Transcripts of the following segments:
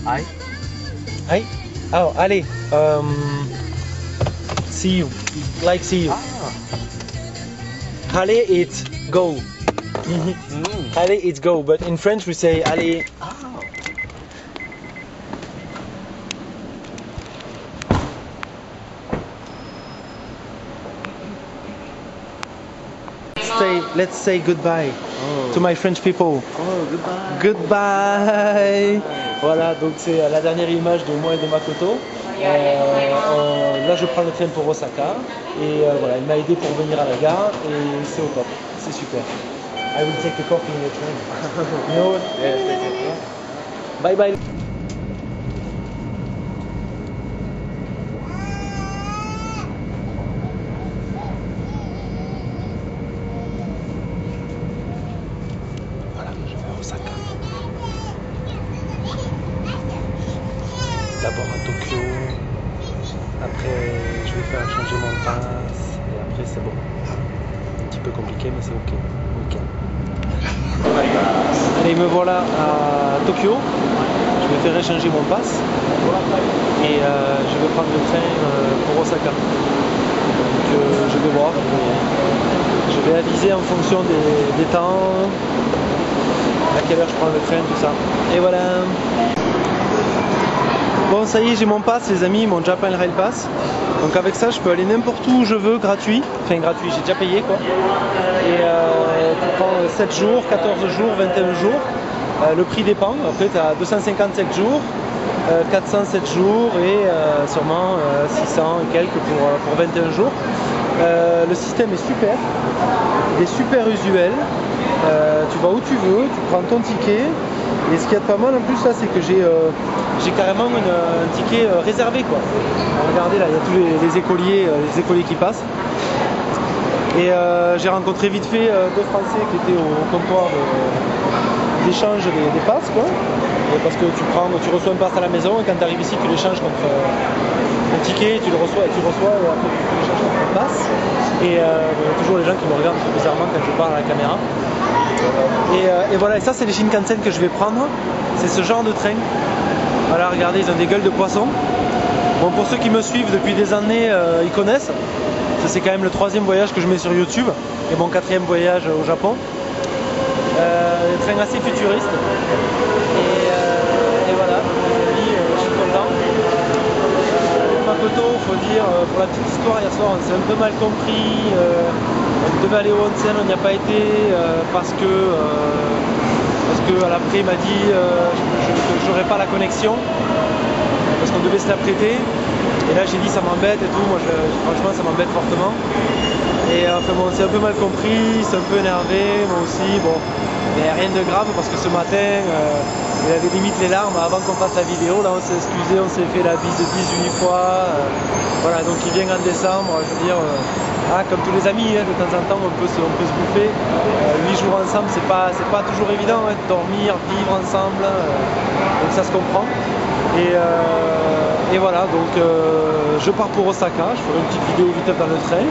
I. I. Oh, allez. See you. Like see you. Allez, it's go. Allez, it's go. But in French we say allez. Let's say goodbye to my French people. Oh, goodbye. Goodbye. Voilà, donc c'est la dernière image de moi et de Makoto. Là, je prends le train pour Osaka et voilà, il m'a aidé pour venir à la gare et c'est au top, c'est super. I will take the coffee in the train. You know what? Yes, take it. Bye bye. Osaka. D'abord à Tokyo, après je vais faire changer mon pass et après c'est bon. Un petit peu compliqué mais c'est ok. Nickel. Allez, me voilà à Tokyo. Je vais faire échanger mon pass et je vais prendre le train pour Osaka. Donc je vais voir. Je vais aviser en fonction des temps. À quelle heure je prends le train, tout ça. Et voilà. Bon, ça y est, j'ai mon pass, les amis, ils m'ont déjà peint le rail pass. Donc avec ça, je peux aller n'importe où je veux, gratuit. Enfin, gratuit, j'ai déjà payé quoi. Et tu prends 7 jours, 14 jours, 21 jours. Le prix dépend. Après, tu as 257 jours, 407 jours et sûrement 600 et quelques pour 21 jours. Le système est super. Il est super usuel. Tu vas où tu veux, tu prends ton ticket. Et ce qu'il y a de pas mal en plus là, c'est que j'ai carrément un ticket réservé quoi. Alors, regardez là, il y a tous les écoliers qui passent. Et j'ai rencontré vite fait deux Français qui étaient au comptoir d'échange des passes quoi. Et parce que tu reçois un pass à la maison et quand tu arrives ici tu l'échanges contre un ticket, tu reçois et après tu l'échanges contre un pass. Et il y a toujours les gens qui me regardent très bizarrement quand je parle à la caméra. Et voilà, et ça c'est les Shinkansen que je vais prendre. C'est ce genre de train. Voilà, regardez, ils ont des gueules de poisson. Bon, pour ceux qui me suivent depuis des années, ils connaissent. Ça c'est quand même le 3e voyage que je mets sur YouTube et mon 4e voyage au Japon. Train assez futuriste. Et voilà, je suis content. Makoto, faut dire, pour la petite histoire, hier soir on s'est un peu mal compris. On devait aller au Onsen, on n'y a pas été parce que à l'après il m'a dit que j'aurais pas la connexion parce qu'on devait se la prêter. Et là j'ai dit ça m'embête et tout, moi franchement ça m'embête fortement. Et enfin bon, on s'est un peu mal compris, c'est un peu énervé, moi aussi, bon, mais rien de grave parce que ce matin il avait limite les larmes avant qu'on fasse la vidéo, là on s'est excusé, on s'est fait la bise 18 fois, voilà, donc il vient en décembre, je veux dire, comme tous les amis, de temps en temps on peut se bouffer, 8 jours ensemble c'est pas toujours évident, de dormir, vivre ensemble, donc ça se comprend. Et voilà, donc je pars pour Osaka, je ferai une petite vidéo vite dans le train.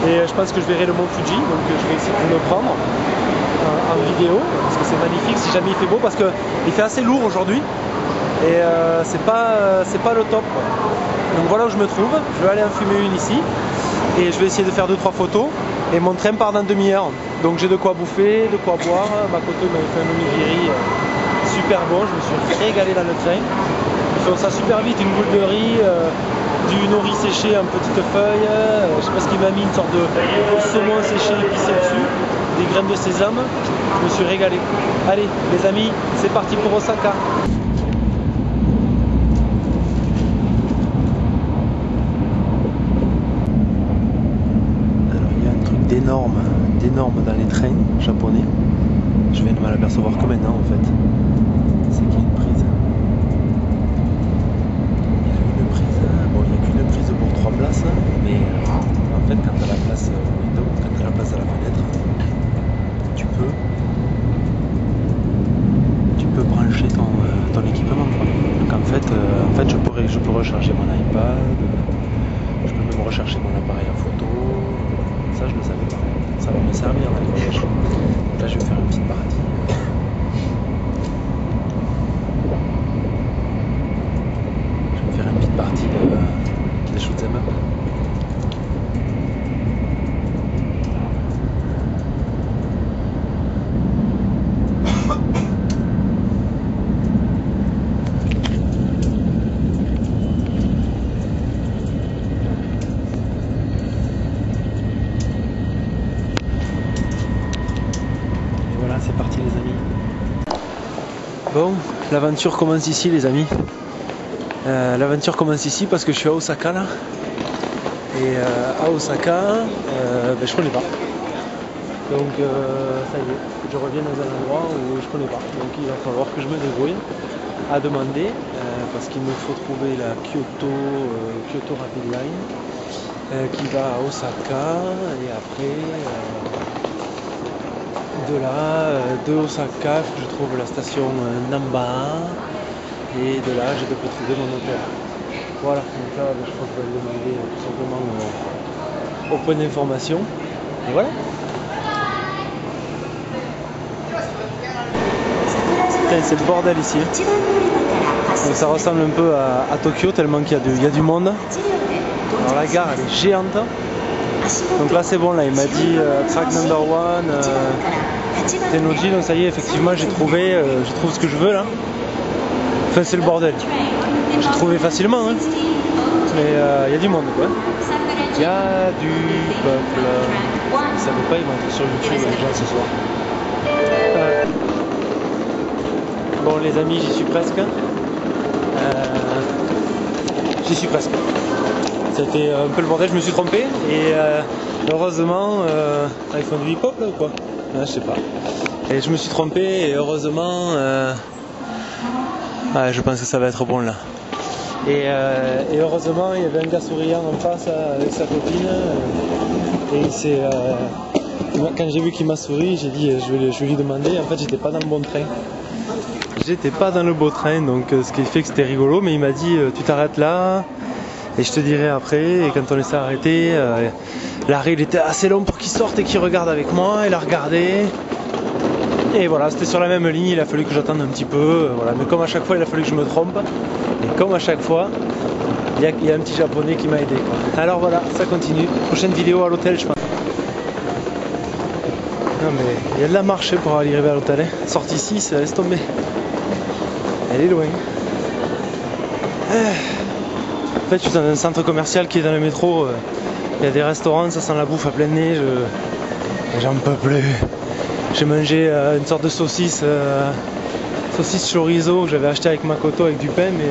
Et je pense que je verrai le mont Fuji, donc je vais essayer de le prendre en vidéo, parce que c'est magnifique si jamais il fait beau, parce qu'il fait assez lourd aujourd'hui, et c'est pas le top. Donc voilà où je me trouve, je vais aller en fumer une ici, et je vais essayer de faire 2-3 photos, et mon train part dans demi-heure. Donc j'ai de quoi bouffer, de quoi boire. Makoto m'avait fait un onigiri super bon, je me suis régalé dans le train. Ils font ça super vite, une boule de riz, du nori séché en petites feuilles, je sais pas ce qu'il m'a mis, une sorte de saumon séché épicé dessus, des graines de sésame, je me suis régalé. Allez les amis, c'est parti pour Osaka. Alors il y a un truc d'énorme dans les trains japonais, je viens de m'en apercevoir que maintenant en fait, c'est qu'il y a une prise. Pour 3 places, mais en fait quand tu as la place au window, quand tu as la place à la fenêtre, tu peux brancher ton équipement quoi. Donc en fait je peux recharger mon iPad, je peux même recharger mon appareil en photo, ça je ne le savais pas, ça va me servir dans les voyages. Là je vais faire une petite partie. Bon, l'aventure commence ici les amis. L'aventure commence ici parce que je suis à Osaka là. Et à Osaka, je connais pas. Donc ça y est, je reviens dans un endroit où je connais pas. Donc il va falloir que je me débrouille à demander parce qu'il me faut trouver la Kyoto Rapid Line qui va à Osaka et après de là, de Osaka, je trouve la station Namba et de là je peux trouver mon hôtel. Voilà, donc là je crois que je vais demander tout simplement au point d'information. Et voilà. C'est le bordel ici. Donc ça ressemble un peu à Tokyo tellement qu'il y a du monde. Alors la gare elle est géante. Donc là c'est bon, là il m'a dit track number 1, Tennoji, donc ça y est, effectivement j'ai trouvé, je trouve ce que je veux là. Enfin c'est le bordel. J'ai trouvé facilement hein. Mais il y a du monde quoi. Il y a du peuple. Si ça veut pas, ils vont être sur YouTube les gens ce soir. Bon les amis, j'y suis presque. J'y suis presque. C'était un peu le bordel, je me suis trompé et heureusement ils font du hip hop là ou quoi? Je sais pas. Et je me suis trompé et heureusement je pense que ça va être bon là. Et heureusement il y avait un gars souriant en face avec sa copine et c'est quand j'ai vu qu'il m'a souri, j'ai dit je vais lui demander. En fait j'étais pas dans le bon train. J'étais pas dans le beau train, donc ce qui fait que c'était rigolo, mais il m'a dit tu t'arrêtes là et je te dirai après. Et quand on s'est arrêté, l'arrêt il était assez long pour qu'il sorte et qu'il regarde avec moi. Il a regardé et voilà, c'était sur la même ligne, il a fallu que j'attende un petit peu, voilà. Mais comme à chaque fois il a fallu que je me trompe, et comme à chaque fois il y a un petit japonais qui m'a aidé quoi. Alors voilà, ça continue, prochaine vidéo à l'hôtel je pense. Non mais il y a de la marche pour arriver à l'hôtel, hein. Sortie ici, ça laisse tomber. Elle est loin. En fait je suis dans un centre commercial qui est dans le métro. Il y a des restaurants, ça sent la bouffe à plein nez. J'en peux plus. J'ai mangé une sorte de saucisse chorizo que j'avais acheté avec Makoto avec du pain. Mais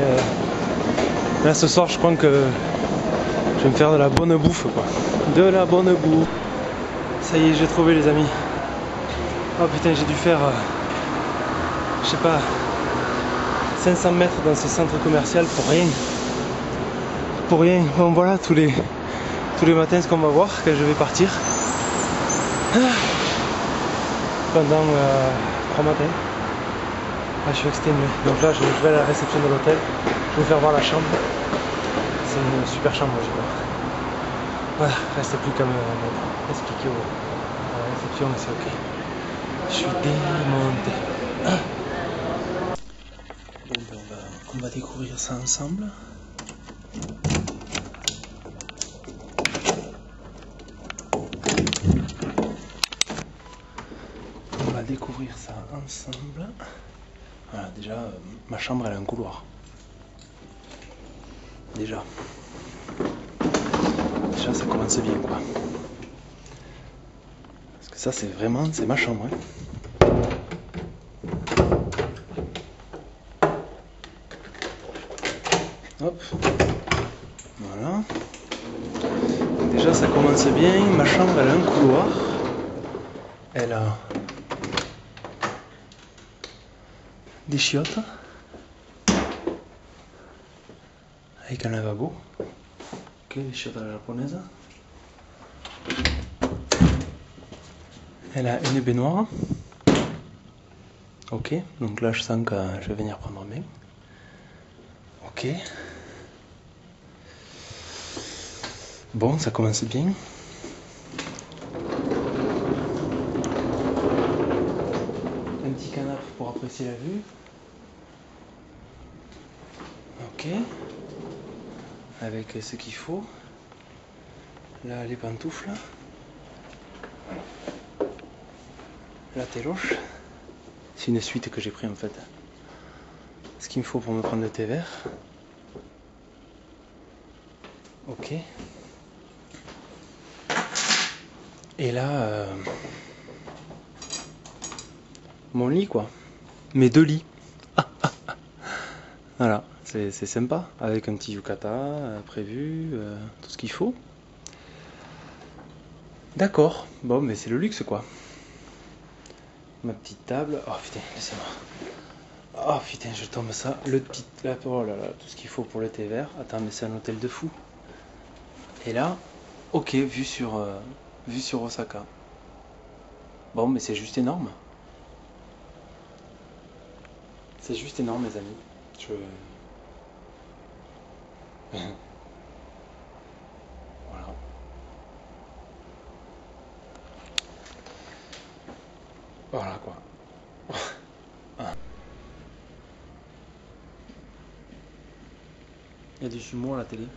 là ce soir je crois que je vais me faire de la bonne bouffe quoi. De la bonne bouffe. Ça y est, j'ai trouvé les amis. Oh putain, j'ai dû faire je sais pas 500 mètres dans ce centre commercial pour rien. Pour rien. Bon voilà tous les matins ce qu'on va voir quand je vais partir. Pendant 3 matins. Je suis exténué. Donc là je vais à la réception de l'hôtel. Je vais vous faire voir la chambre. C'est une super chambre je crois. Voilà, reste plus qu'à expliquer à la réception mais c'est ok. Je suis démonté. Bon, ben on va découvrir ça ensemble. On va découvrir ça ensemble. Voilà, déjà, ma chambre elle a un couloir. Déjà ça commence bien quoi. Parce que ça c'est ma chambre. Hein. Hop. Voilà. Déjà ça commence bien. Ma chambre elle a un couloir. Elle a des chiottes. Avec un lavabo. Ok, les chiottes à la japonaise. Elle a une baignoire. Ok, donc là je sens que je vais venir prendre un bain. Ok. Bon, ça commence bien. Un petit canapé pour apprécier la vue. Ok. Avec ce qu'il faut. Là, les pantoufles. La téloche. C'est une suite que j'ai pris en fait. Ce qu'il me faut pour me prendre le thé vert. Ok. Et là, mon lit quoi. Mes 2 lits. Ah. Voilà, c'est sympa, avec un petit yukata prévu, tout ce qu'il faut. D'accord, bon mais c'est le luxe quoi. Ma petite table, oh putain, laissez-moi. Oh putain, je tombe ça, le petit, là, oh là là, tout ce qu'il faut pour le thé vert. Attends, mais c'est un hôtel de fou. Et là, ok, vue sur Osaka. Bon, mais c'est juste énorme. C'est juste énorme, mes amis. Voilà. Voilà quoi. Il y a du jumeau à la télé.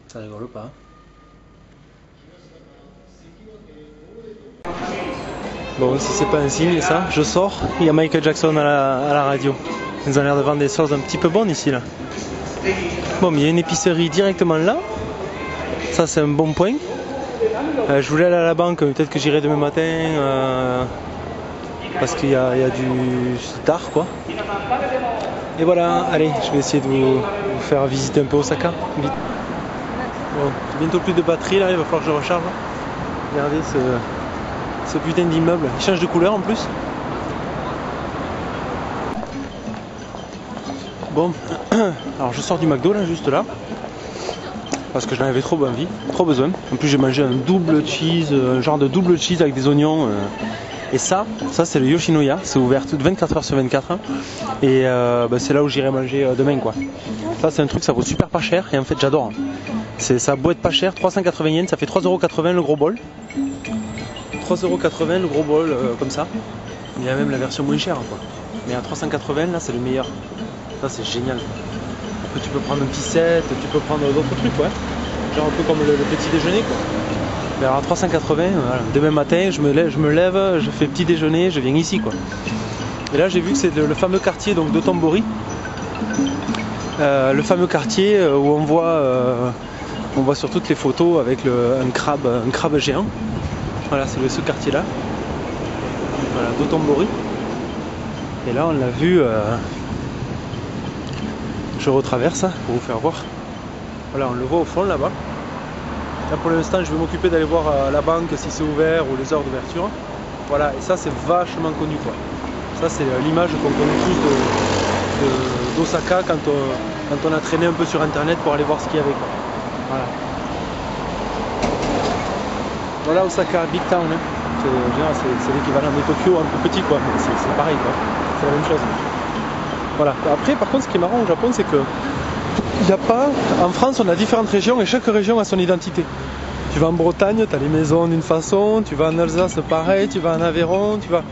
Ça rigole pas. Bon, si c'est pas un signe, ça, je sors. Il y a Michael Jackson à la radio. Ils ont l'air de vendre des choses un petit peu bonnes ici là. Bon, mais il y a une épicerie directement là. Ça, c'est un bon point. Je voulais aller à la banque, mais peut-être que j'irai demain matin. Parce qu'il y a du. C'est tard quoi. Et voilà, allez, je vais essayer de vous faire visiter un peu Osaka. Vite. Bon, bientôt plus de batterie là, il va falloir que je recharge. Regardez ce putain d'immeuble, il change de couleur en plus. Bon, alors je sors du McDo là, juste là. Parce que j'en avais trop envie, trop besoin. En plus j'ai mangé un double cheese, un genre de double cheese avec des oignons. Et ça c'est le Yoshinoya, c'est ouvert 24 h sur 24. Et c'est là où j'irai manger demain quoi. Ça c'est un truc, ça vaut super pas cher et en fait j'adore. Ça a beau être pas cher, 380 yens, ça fait 3,80 € le gros bol. 3,80 € le gros bol comme ça. Il y a même la version moins chère quoi. Mais à 380 là c'est le meilleur. Ça c'est génial. Après tu peux prendre un petit set, tu peux prendre d'autres trucs ouais. Genre un peu comme le petit déjeuner quoi. Mais alors à 380, voilà. Demain matin je me lève, je fais petit déjeuner, je viens ici quoi. Et là j'ai vu que c'est le fameux quartier donc de Tombori. Le fameux quartier où on voit sur toutes les photos avec un crabe géant. Voilà, c'est ce quartier là. Voilà, d'Otombori. Et là on l'a vu. Je retraverse pour vous faire voir. Voilà, on le voit au fond là-bas. Là pour l'instant je vais m'occuper d'aller voir la banque si c'est ouvert ou les heures d'ouverture. Voilà, et ça c'est vachement connu quoi. Ça c'est l'image qu'on connaît tous d'Osaka quand on a traîné un peu sur internet pour aller voir ce qu'il y avait quoi. Voilà. Voilà Osaka, Big Town. Hein. C'est l'équivalent de Tokyo un peu petit quoi, mais c'est pareil quoi. C'est la même chose. Voilà. Après par contre ce qui est marrant au Japon c'est que il y a pas. En France on a différentes régions et chaque région a son identité. Tu vas en Bretagne, tu as les maisons d'une façon, tu vas en Alsace pareil, tu vas en Aveyron, tu vas.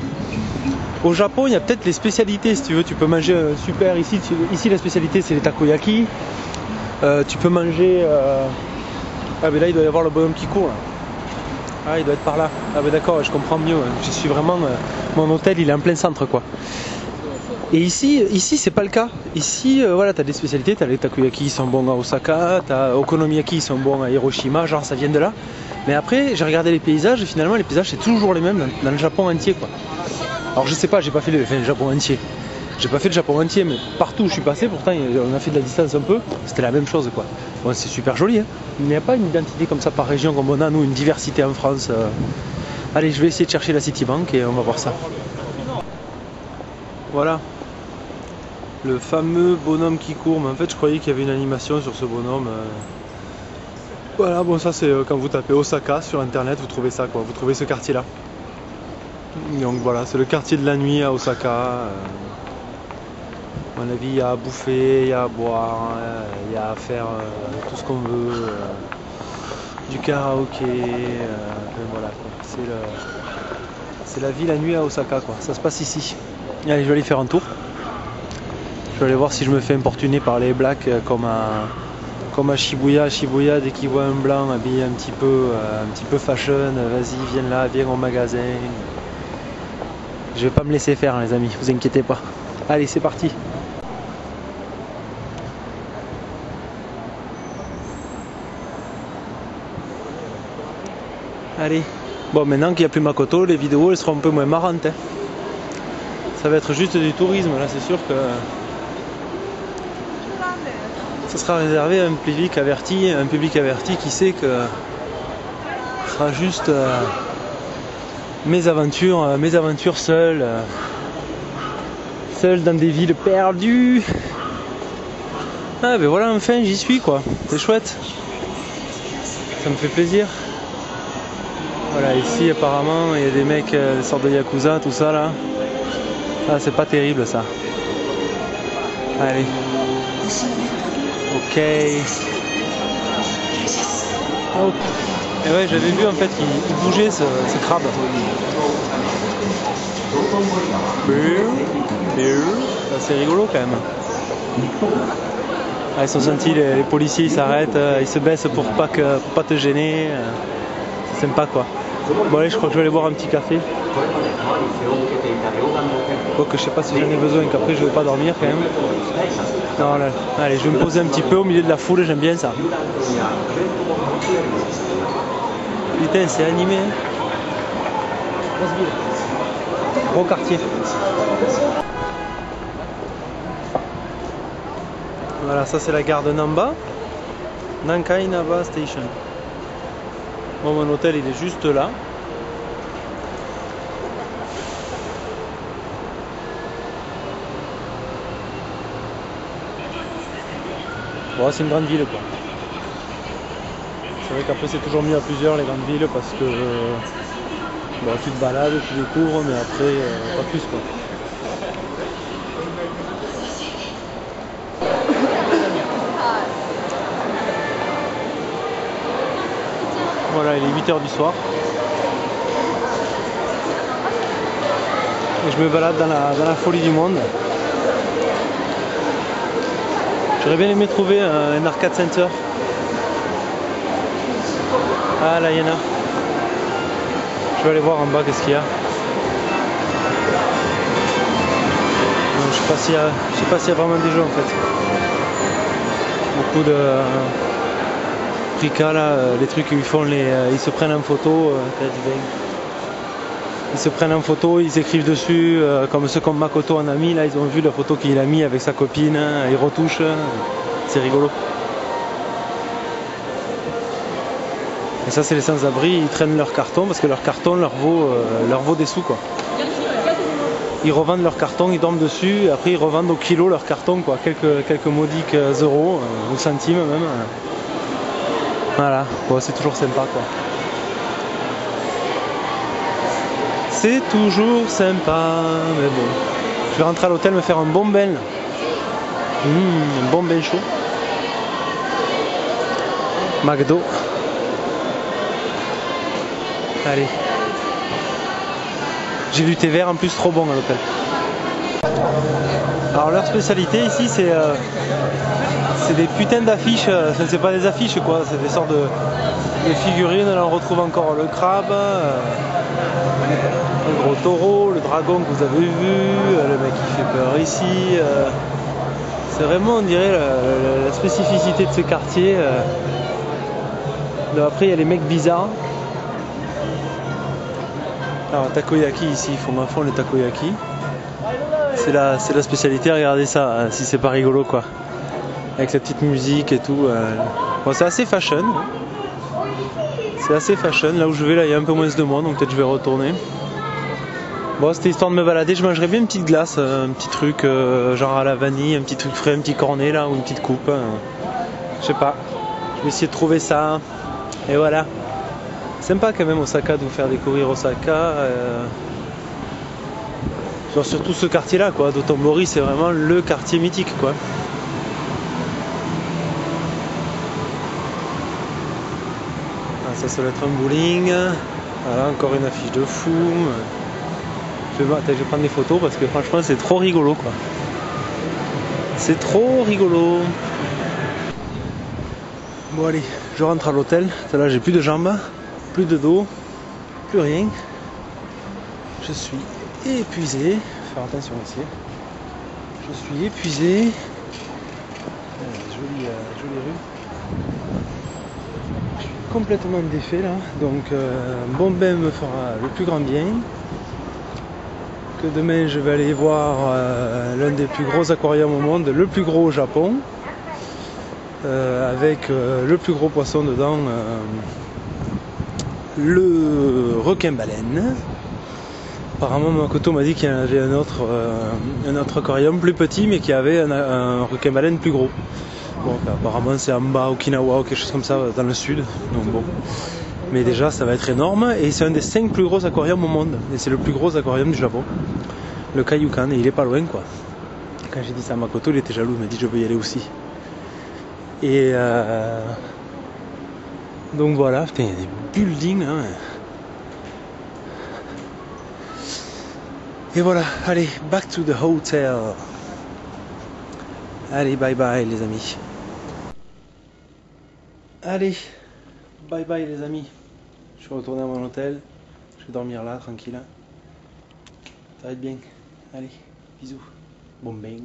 Au Japon il y a peut-être les spécialités si tu veux, tu peux manger super ici la spécialité c'est les takoyaki. Tu peux manger ah mais là il doit y avoir le bonhomme qui court là. Ah il doit être par là. Ah ben d'accord, je comprends mieux. Je suis vraiment. Mon hôtel il est en plein centre quoi. Et ici c'est pas le cas. Ici voilà, t'as des spécialités, t'as les takoyaki qui sont bons à Osaka, t'as okonomiyaki qui sont bons à Hiroshima, genre ça vient de là. Mais après j'ai regardé les paysages et finalement les paysages c'est toujours les mêmes dans le Japon entier quoi. Alors je sais pas, j'ai pas fait le Japon entier. J'ai pas fait le Japon entier, mais partout où je suis passé, pourtant on a fait de la distance un peu, c'était la même chose quoi. Bon c'est super joli hein. Il n'y a pas une identité comme ça par région comme on a nous, une diversité en France. Allez je vais essayer de chercher la Citibank et on va voir ça. Voilà. Le fameux bonhomme qui court, mais en fait je croyais qu'il y avait une animation sur ce bonhomme. Voilà, bon ça c'est quand vous tapez Osaka sur internet, vous trouvez ça quoi, vous trouvez ce quartier là. Donc voilà, c'est le quartier de la nuit à Osaka. À mon avis, il y a à bouffer, il y a à boire, il y a à faire tout ce qu'on veut. Du karaoké, voilà quoi. C'est la vie la nuit à Osaka quoi, ça se passe ici. Allez, je vais aller faire un tour. Je vais aller voir si je me fais importuner par les blacks comme à Shibuya. Shibuya, dès qu'ils voient un blanc habillé un petit peu fashion, vas-y, viens là, viens au magasin. Je vais pas me laisser faire, les amis, vous inquiétez pas. Allez, c'est parti. Allez. Bon, maintenant qu'il n'y a plus Makoto, les vidéos elles seront un peu moins marrantes. Hein. Ça va être juste du tourisme, là c'est sûr que ça sera réservé à un public averti qui sait que ce sera juste mes aventures seules, dans des villes perdues. Ah ben voilà, enfin j'y suis quoi, c'est chouette, ça me fait plaisir. Voilà, ici apparemment il y a des mecs, des sortes de yakuza, tout ça là. Ah c'est pas terrible ça. Allez. Ok. Oh. Et ouais, j'avais vu en fait qu'il bougeait ce crabe. C'est rigolo quand même. Ah, ils sont gentils, les policiers ils s'arrêtent, ils se baissent pour pas te gêner. C'est sympa quoi. Bon allez, je crois que je vais aller boire un petit café. Quoique je sais pas si j'en ai besoin, qu'après je vais pas dormir quand même. Non, là, allez, je vais me poser un petit peu au milieu de la foule, j'aime bien ça. Putain, c'est animé. Hein. Grosse ville. Gros quartier. Voilà, ça c'est la gare de Namba. Nankai Naba Station. Bon, mon hôtel il est juste là. Bon, c'est une grande ville quoi. C'est vrai qu'après c'est toujours mieux à plusieurs les grandes villes parce que bon, tu te balades, tu découvres, mais après pas plus quoi. Voilà, il est 8h du soir. Et je me balade dans la folie du monde. J'aurais bien aimé trouver un arcade center. Ah là il y en a. Je vais aller voir en bas qu'est-ce qu'il y a. Non, je sais pas s'il y a vraiment des jeux en fait. Beaucoup de Rika là, les trucs où ils font ils se prennent en photo. Ils se prennent en photo, ils écrivent dessus, comme ceux comme Makoto en a mis, là ils ont vu la photo qu'il a mis avec sa copine, hein, ils retouchent, c'est rigolo. Et ça c'est les sans-abri, ils traînent leur carton parce que leur carton leur vaut des sous quoi. Ils revendent leur carton, ils dorment dessus, et après ils revendent au kilo leur carton quoi, quelques modiques euros, ou centimes même. Voilà, bon, c'est toujours sympa quoi. C'est toujours sympa, mais bon. Je vais rentrer à l'hôtel me faire un bon bain. Un bon bain chaud. McDo. Allez. J'ai du thé vert en plus trop bon à l'hôtel. Alors leur spécialité ici c'est des putains d'affiches, c'est pas des affiches quoi, c'est des sortes de figurines, là on retrouve encore le crabe. Le gros taureau, le dragon que vous avez vu, le mec qui fait peur ici. C'est vraiment, on dirait, la spécificité de ce quartier. Après, il y a les mecs bizarres. Alors, takoyaki ici, ils font à fond les takoyaki. C'est la spécialité, regardez ça, si c'est pas rigolo quoi. Avec la petite musique et tout. Bon, c'est assez fashion. C'est assez fashion. Là où je vais, là, il y a un peu moins de monde, donc peut-être je vais retourner. Bon, c'était histoire de me balader, je mangerais bien une petite glace, un petit truc genre à la vanille, un petit truc frais, un petit cornet là, ou une petite coupe. Je sais pas. Je vais essayer de trouver ça. Et voilà. Sympa quand même Osaka de vous faire découvrir Osaka. Genre surtout ce quartier là quoi, d'Otombori, c'est vraiment le quartier mythique quoi. Ah, ça doit être un bowling. Voilà, encore une affiche de fou. Je vais prendre des photos parce que franchement c'est trop rigolo quoi. C'est trop rigolo. Bon allez, je rentre à l'hôtel. Là j'ai plus de jambes, plus de dos, plus rien. Je suis épuisé. Faire attention ici. Je suis épuisé. Jolie rue. Je suis complètement défait là, donc un bon bain me fera le plus grand bien. Que demain je vais aller voir l'un des plus gros aquariums au monde, le plus gros au Japon, avec le plus gros poisson dedans, le requin-baleine. Apparemment Makoto m'a dit qu'il y en avait un autre aquarium plus petit mais qui avait un requin-baleine plus gros. Bon, apparemment c'est en bas, Okinawa ou quelque chose comme ça dans le sud, donc bon. Mais déjà ça va être énorme et c'est un des 5 plus gros aquariums au monde. Et c'est le plus gros aquarium du Japon, le Kaiyukan, et il est pas loin quoi. Quand j'ai dit ça à Makoto, il était jaloux, il m'a dit je veux y aller aussi. Et donc voilà, putain, il y a des buildings hein. Et voilà, allez, back to the hotel. Allez, bye bye les amis. Allez, bye bye les amis. Je suis retourné à mon hôtel. Je vais dormir là, tranquille. Ça va être bien. Allez, bisous. Bon bang.